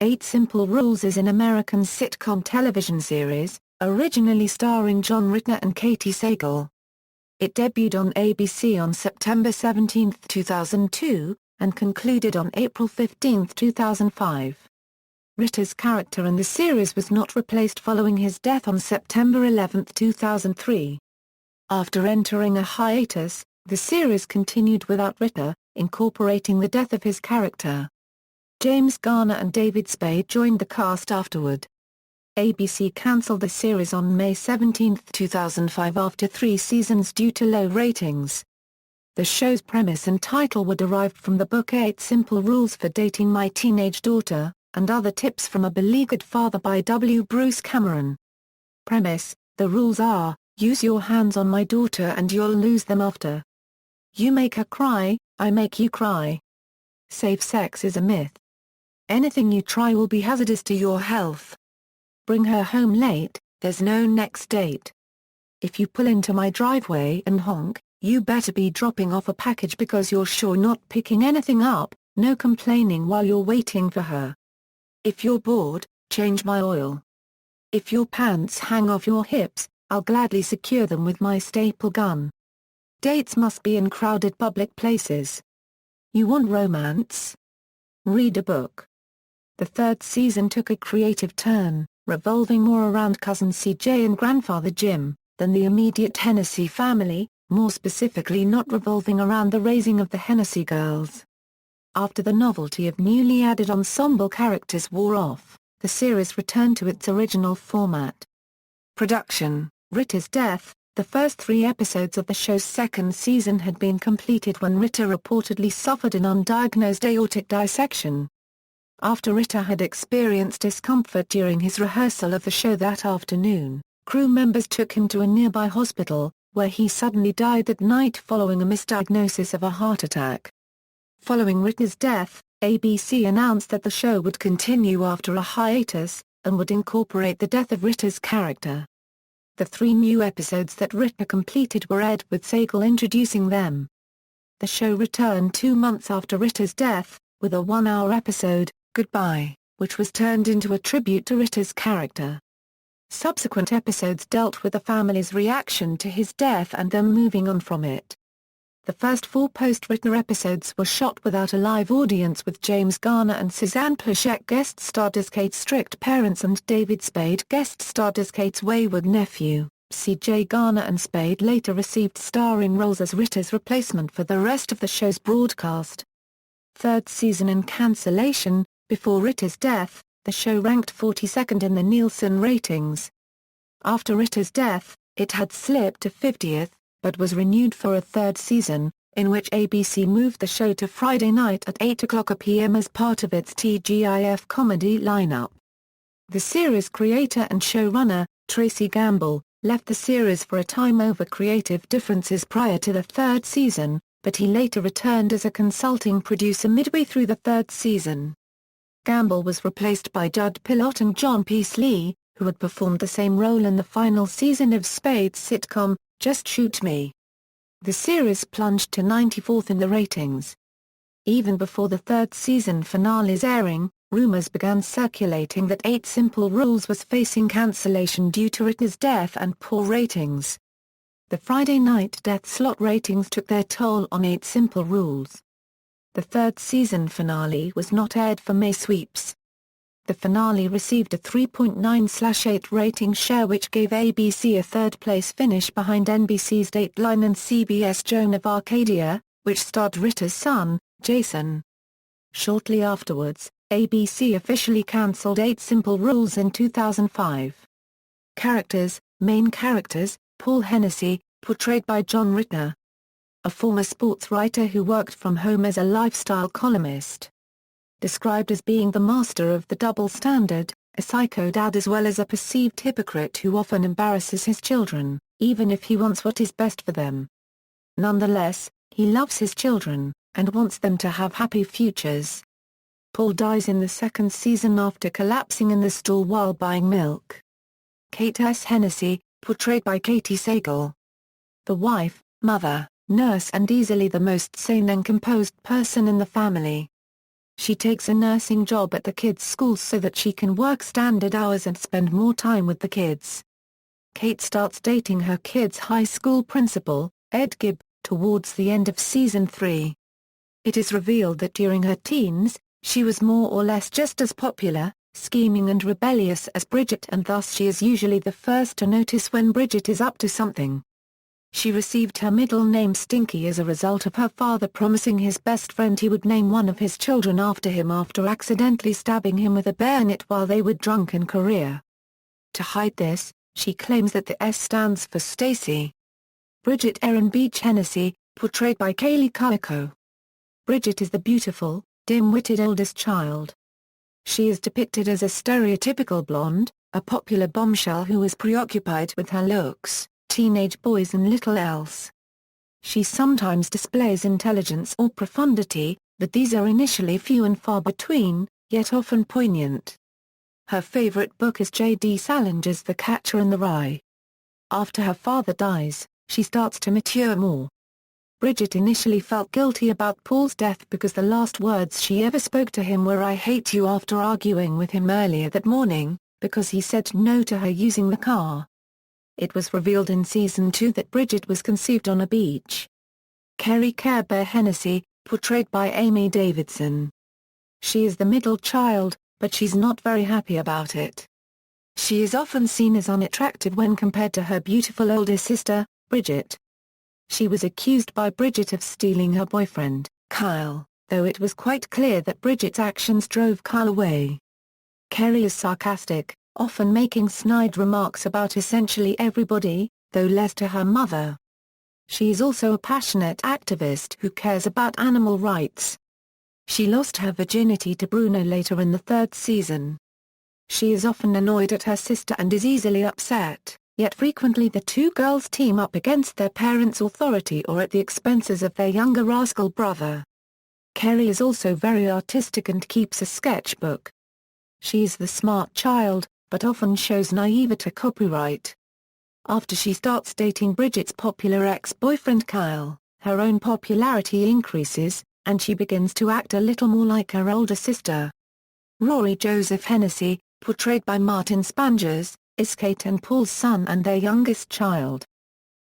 8 Simple Rules is an American sitcom television series, originally starring John Ritter and Katey Sagal. It debuted on ABC on September 17, 2002, and concluded on April 15, 2005. Ritter's character in the series was not replaced following his death on September 11, 2003. After entering a hiatus, the series continued without Ritter, incorporating the death of his character. Garner and David Spade joined the cast afterward. ABC cancelled the series on May 17, 2005 after 3 seasons due to low ratings. The show's premise and title were derived from the book 8 Simple Rules for Dating My Teenage Daughter, and Other Tips from a Beleaguered Father by W. Bruce Cameron. Premise: the rules are, use your hands on my daughter and you'll lose them after. You make her cry, I make you cry. Safe sex is a myth. Anything you try will be hazardous to your health. Bring her home late, there's no next date. If you pull into my driveway and honk, you better be dropping off a package because you're sure not picking anything up, no complaining while you're waiting for her. If you're bored, change my oil. If your pants hang off your hips, I'll gladly secure them with my staple gun. Dates must be in crowded public places. You want romance? Read a book. The third season took a creative turn, revolving more around cousin CJ and grandfather Jim, than the immediate Hennessey family, more specifically not revolving around the raising of the Hennessey girls. After the novelty of newly added ensemble characters wore off, the series returned to its original format. Production: Ritter's death. The first 3 episodes of the show's second season had been completed when Ritter reportedly suffered an undiagnosed aortic dissection. After Ritter had experienced discomfort during his rehearsal of the show that afternoon, crew members took him to a nearby hospital, where he suddenly died that night following a misdiagnosis of a heart attack. Following Ritter's death, ABC announced that the show would continue after a hiatus, and would incorporate the death of Ritter's character. The 3 new episodes that Ritter completed were aired with Sagal introducing them. The show returned 2 months after Ritter's death, with a 1-hour episode, Goodbye, which was turned into a tribute to Ritter's character. Subsequent episodes dealt with the family's reaction to his death and them moving on from it. The first 4 post-Ritter episodes were shot without a live audience, with Garner and Suzanne Pleshette guest starred as Kate's strict parents and David Spade guest starred as Kate's wayward nephew. C.J. Garner and Spade later received starring roles as Ritter's replacement for the rest of the show's broadcast. Third season in Cancellation. Before Ritter's death, the show ranked 42nd in the Nielsen ratings. After Ritter's death, it had slipped to 50th, but was renewed for a 3rd season, in which ABC moved the show to Friday night at 8:00 p.m. as part of its TGIF comedy lineup. The series creator and showrunner, Tracy Gamble, left the series for a time over creative differences prior to the 3rd season, but he later returned as a consulting producer midway through the 3rd season. Gamble was replaced by Judd Pilot and John P. Slee, who had performed the same role in the final season of Spade's sitcom, Just Shoot Me. The series plunged to 94th in the ratings. Even before the 3rd season finale's airing, rumors began circulating that 8 Simple Rules was facing cancellation due to Ritter's death and poor ratings. The Friday night death slot ratings took their toll on 8 Simple Rules. The 3rd season finale was not aired for May sweeps. The finale received a 3.9/8 rating share, which gave ABC a 3rd-place finish behind NBC's Dateline and CBS' Joan of Arcadia, which starred Ritter's son, Jason. Shortly afterwards, ABC officially cancelled 8 Simple Rules in 2005. Characters: main characters, Paul Hennessey, portrayed by John Ritter. A former sports writer who worked from home as a lifestyle columnist. Described as being the master of the double standard, a psycho dad as well as a perceived hypocrite who often embarrasses his children, even if he wants what is best for them. Nonetheless, he loves his children, and wants them to have happy futures. Paul dies in the 2nd season after collapsing in the stall while buying milk. Kate S. Hennessey, portrayed by Katey Sagal. The wife, mother, nurse and easily the most sane and composed person in the family. She takes a nursing job at the kids' school so that she can work standard hours and spend more time with the kids. Kate starts dating her kids' high school principal, Ed Gibb, towards the end of season 3. It is revealed that during her teens, she was more or less just as popular, scheming and rebellious as Bridget, and thus she is usually the first to notice when Bridget is up to something. She received her middle name Stinky as a result of her father promising his best friend he would name one of his children after him after accidentally stabbing him with a bayonet while they were drunk in Korea. To hide this, she claims that the S stands for Stacy. Bridget Erin Beach Hennessey, portrayed by Kaylee Cuoco. Bridget is the beautiful, dim-witted oldest child. She is depicted as a stereotypical blonde, a popular bombshell who is preoccupied with her looks, teenage boys and little else. She sometimes displays intelligence or profundity, but these are initially few and far between, yet often poignant. Her favorite book is J.D. Salinger's The Catcher in the Rye. After her father dies, she starts to mature more. Bridget initially felt guilty about Paul's death because the last words she ever spoke to him were "I hate you" after arguing with him earlier that morning, because he said no to her using the car. It was revealed in season 2 that Bridget was conceived on a beach. Kerry Care Bear Hennessey, portrayed by Amy Davidson. She is the middle child, but she's not very happy about it. She is often seen as unattractive when compared to her beautiful older sister, Bridget. She was accused by Bridget of stealing her boyfriend, Kyle, though it was quite clear that Bridget's actions drove Kyle away. Kerry is sarcastic, often making snide remarks about essentially everybody, though less to her mother. She is also a passionate activist who cares about animal rights. She lost her virginity to Bruno later in the 3rd season. She is often annoyed at her sister and is easily upset, yet frequently the two girls team up against their parents' authority or at the expenses of their younger rascal brother. Kerry is also very artistic and keeps a sketchbook. She is the smart child, but often shows naivete copyright. After she starts dating Bridget's popular ex-boyfriend Kyle, her own popularity increases, and she begins to act a little more like her older sister. Rory Joseph Hennessey, portrayed by Martin Spangers, is Kate and Paul's son and their youngest child.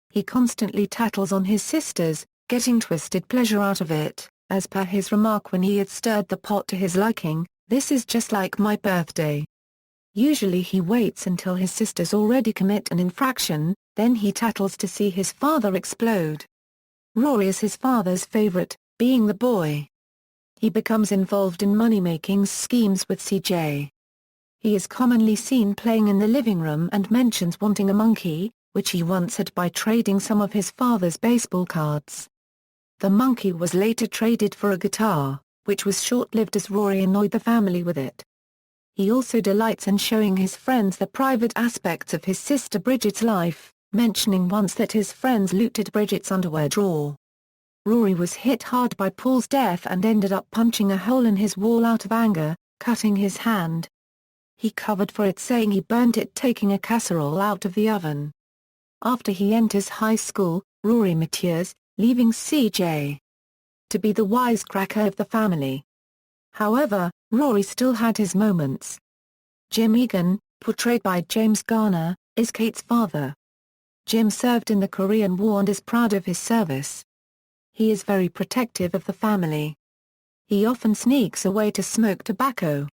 He constantly tattles on his sisters, getting twisted pleasure out of it, as per his remark when he had stirred the pot to his liking, "This is just like my birthday." Usually he waits until his sisters already commit an infraction, then he tattles to see his father explode. Rory is his father's favorite, being the boy. He becomes involved in money-making schemes with CJ. He is commonly seen playing in the living room and mentions wanting a monkey, which he once had by trading some of his father's baseball cards. The monkey was later traded for a guitar, which was short-lived as Rory annoyed the family with it. He also delights in showing his friends the private aspects of his sister Bridget's life, mentioning once that his friends looted Bridget's underwear drawer. Rory was hit hard by Paul's death and ended up punching a hole in his wall out of anger, cutting his hand. He covered for it saying he burnt it taking a casserole out of the oven. After he enters high school, Rory matures, leaving CJ to be the wisecracker of the family. However, Rory still had his moments. Jim Egan, portrayed by James Garner, is Kate's father. Jim served in the Korean War and is proud of his service. He is very protective of the family. He often sneaks away to smoke tobacco.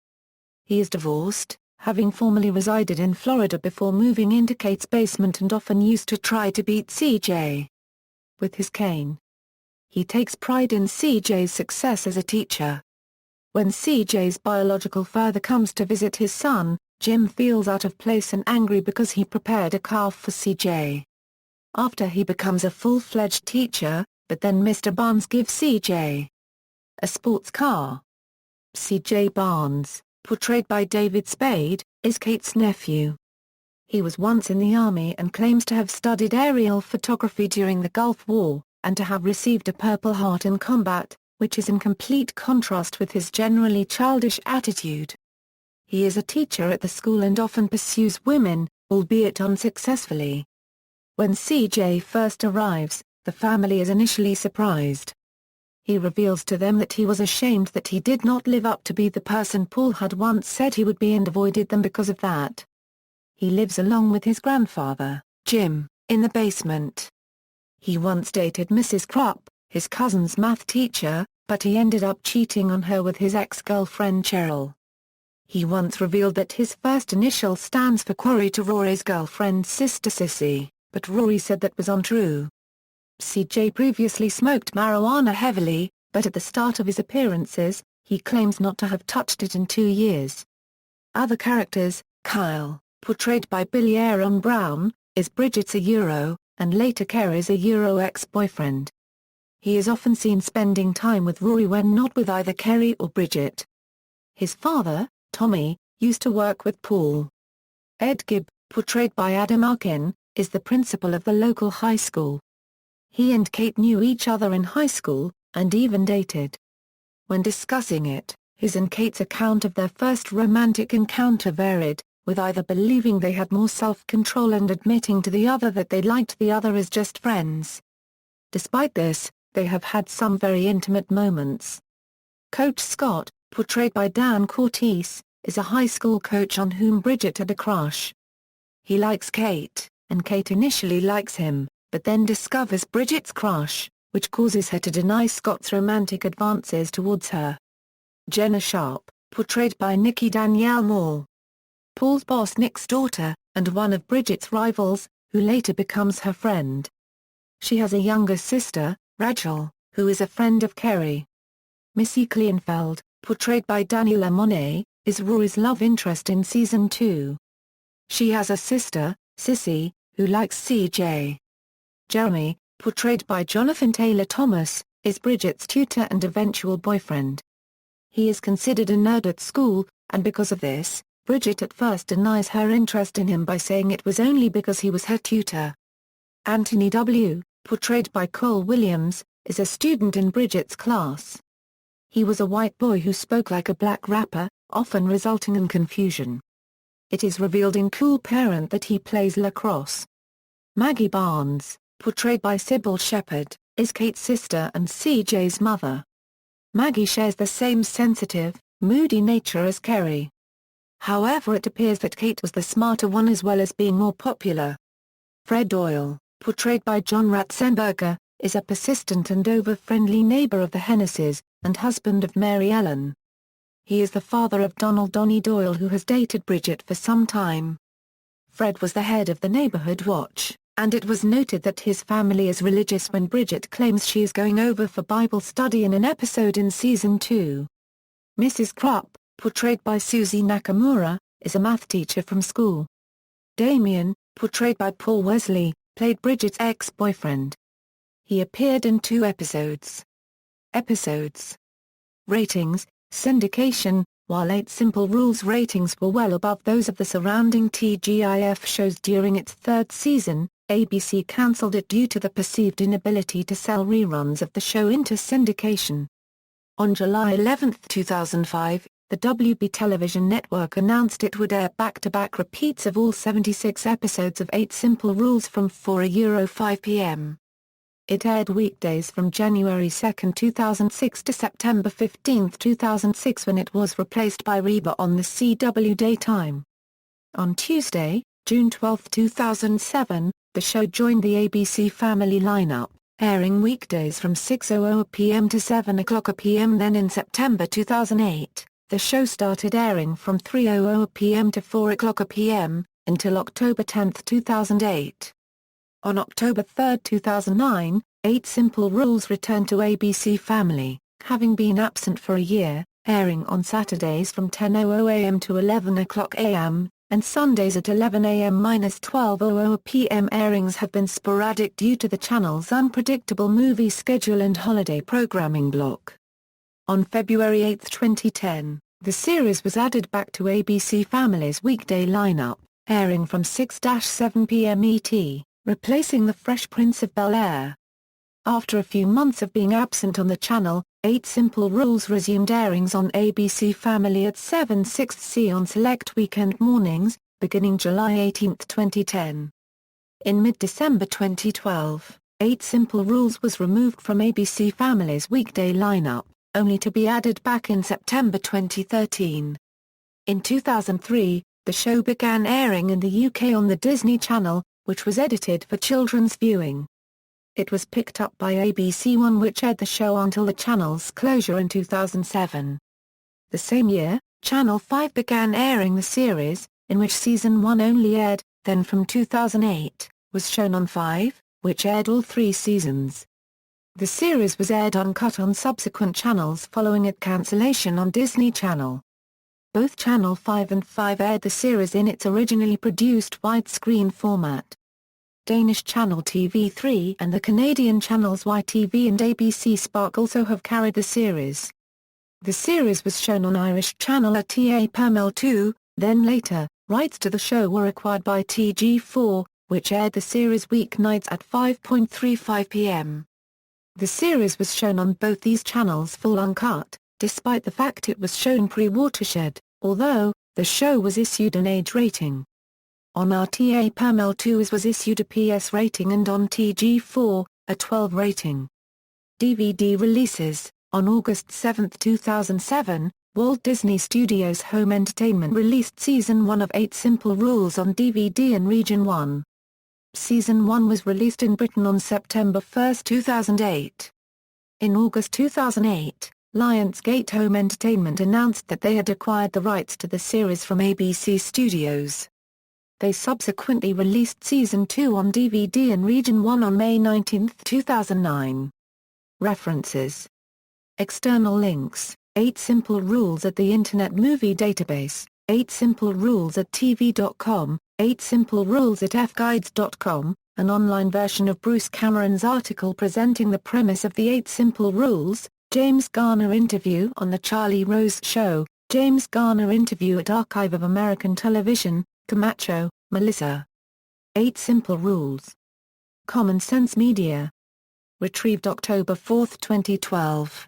He is divorced, having formerly resided in Florida before moving into Kate's basement and often used to try to beat CJ with his cane. He takes pride in CJ's success as a teacher. When CJ's biological father comes to visit his son, Jim feels out of place and angry because he prepared a calf for CJ. After he becomes a full-fledged teacher, but then Mr. Barnes gives CJ a sports car. C.J. Barnes, portrayed by David Spade, is Kate's nephew. He was once in the army and claims to have studied aerial photography during the Gulf War, and to have received a Purple Heart in combat, which is in complete contrast with his generally childish attitude. He is a teacher at the school and often pursues women, albeit unsuccessfully. When CJ first arrives, the family is initially surprised. he reveals to them that he was ashamed that he did not live up to be the person Paul had once said he would be and avoided them because of that. He lives along with his grandfather, Jim, in the basement. He once dated Mrs. Krupp, his cousin's math teacher, but he ended up cheating on her with his ex-girlfriend Cheryl. He once revealed that his first initial stands for Quarry to Rory's girlfriend's sister Sissy, but Rory said that was untrue. CJ previously smoked marijuana heavily, but at the start of his appearances, he claims not to have touched it in 2 years. Other characters: Kyle, portrayed by Billy Aaron Brown, is Bridget's and later Kerry's ex-boyfriend. He is often seen spending time with Rory when not with either Kerry or Bridget. His father, Tommy, used to work with Paul. Ed Gibb, portrayed by Adam Arkin, is the principal of the local high school. He and Kate knew each other in high school, and even dated. When discussing it, his and Kate's account of their first romantic encounter varied, with either believing they had more self-control and admitting to the other that they liked the other as just friends. Despite this, they have had some very intimate moments. Coach Scott, portrayed by Dan Cortese, is a high school coach on whom Bridget had a crush. He likes Kate, and Kate initially likes him, but then discovers Bridget's crush, which causes her to deny Scott's romantic advances towards her. Jenna Sharp, portrayed by Nikki Danielle Moore. Paul's boss Nick's daughter, and one of Bridget's rivals, who later becomes her friend. She has a younger sister, Rachel, who is a friend of Kerry. Missy Kleinfeld, portrayed by Daniela Monet, is Rory's love interest in Season 2. She has a sister, Sissy, who likes CJ. Jeremy, portrayed by Jonathan Taylor Thomas, is Bridget's tutor and eventual boyfriend. He is considered a nerd at school, and because of this, Bridget at first denies her interest in him by saying it was only because he was her tutor. Anthony W., portrayed by Cole Williams, is a student in Bridget's class. He was a white boy who spoke like a black rapper, often resulting in confusion. It is revealed in Cool Parent that he plays lacrosse. Maggie Barnes, portrayed by Sybil Shepherd, is Kate's sister and CJ's mother. Maggie shares the same sensitive, moody nature as Kerry. However, it appears that Kate was the smarter one as well as being more popular. Fred Doyle, portrayed by John Ratzenberger, is a persistent and over-friendly neighbor of the Hennesseys, and husband of Mary Ellen. He is the father of Donald Donnie Doyle, who has dated Bridget for some time. Fred was the head of the neighborhood watch, and it was noted that his family is religious when Bridget claims she is going over for Bible study in an episode in Season 2. Mrs. Krupp, portrayed by Susie Nakamura, is a math teacher from school. Damien, portrayed by Paul Wesley, played Bridget's ex-boyfriend. He appeared in 2 episodes. Ratings: Syndication. While 8 Simple Rules ratings were well above those of the surrounding TGIF shows during its 3rd season, ABC cancelled it due to the perceived inability to sell reruns of the show into syndication. On July 11, 2005, the WB television network announced it would air back-to-back repeats of all 76 episodes of 8 Simple Rules from 4:05 p.m. It aired weekdays from January 2, 2006 to September 15, 2006 when it was replaced by Reba on the CW daytime. On Tuesday, June 12, 2007, the show joined the ABC Family lineup, airing weekdays from 6:00 p.m. to 7:00 p.m. Then in September 2008, the show started airing from 3:00 p.m. to 4:00 p.m., until October 10, 2008. On October 3, 2009, 8 Simple Rules returned to ABC Family, having been absent for a year, airing on Saturdays from 10:00 a.m. to 11:00 a.m., and Sundays at 11 a.m.-12:00 p.m. Airings have been sporadic due to the channel's unpredictable movie schedule and holiday programming block. On February 8, 2010, the series was added back to ABC Family's weekday lineup, airing from 6-7 p.m. ET, replacing The Fresh Prince of Bel-Air. After a few months of being absent on the channel, 8 Simple Rules resumed airings on ABC Family at 7/6 on select weekend mornings, beginning July 18, 2010. In mid-December 2012, 8 Simple Rules was removed from ABC Family's weekday lineup, only to be added back in September 2013. In 2003, the show began airing in the UK on the Disney Channel, which was edited for children's viewing. It was picked up by ABC One, which aired the show until the channel's closure in 2007. The same year, Channel 5 began airing the series, in which Season 1 only aired, then from 2008, was shown on 5, which aired all 3 seasons. The series was aired uncut on subsequent channels following its cancellation on Disney Channel. Both Channel 5 and 5 aired the series in its originally produced widescreen format. Danish channel TV3 and the Canadian channels YTV and ABC Spark also have carried the series. The series was shown on Irish channel RTA Permel 2, then later, rights to the show were acquired by TG4, which aired the series weeknights at 5:35 p.m. The series was shown on both these channels full uncut, despite the fact it was shown pre-Watershed, although, the show was issued an age rating. On RTA Permel 2 was issued a PS rating and on TG4, a 12 rating. DVD releases. On August 7, 2007, Walt Disney Studios Home Entertainment released Season 1 of 8 Simple Rules on DVD in Region 1. Season 1 was released in Britain on September 1, 2008. In August 2008, Lionsgate Home Entertainment announced that they had acquired the rights to the series from ABC Studios. They subsequently released Season 2 on DVD in Region 1 on May 19, 2009. References. External links: 8 Simple Rules at the Internet Movie Database, 8 Simple Rules at TV.com, 8 Simple Rules at fguides.com, an online version of Bruce Cameron's article presenting the premise of the 8 Simple Rules, James Garner interview on The Charlie Rose Show, James Garner interview at Archive of American Television, Camacho, Melissa. 8 Simple Rules. Common Sense Media. Retrieved October 4, 2012.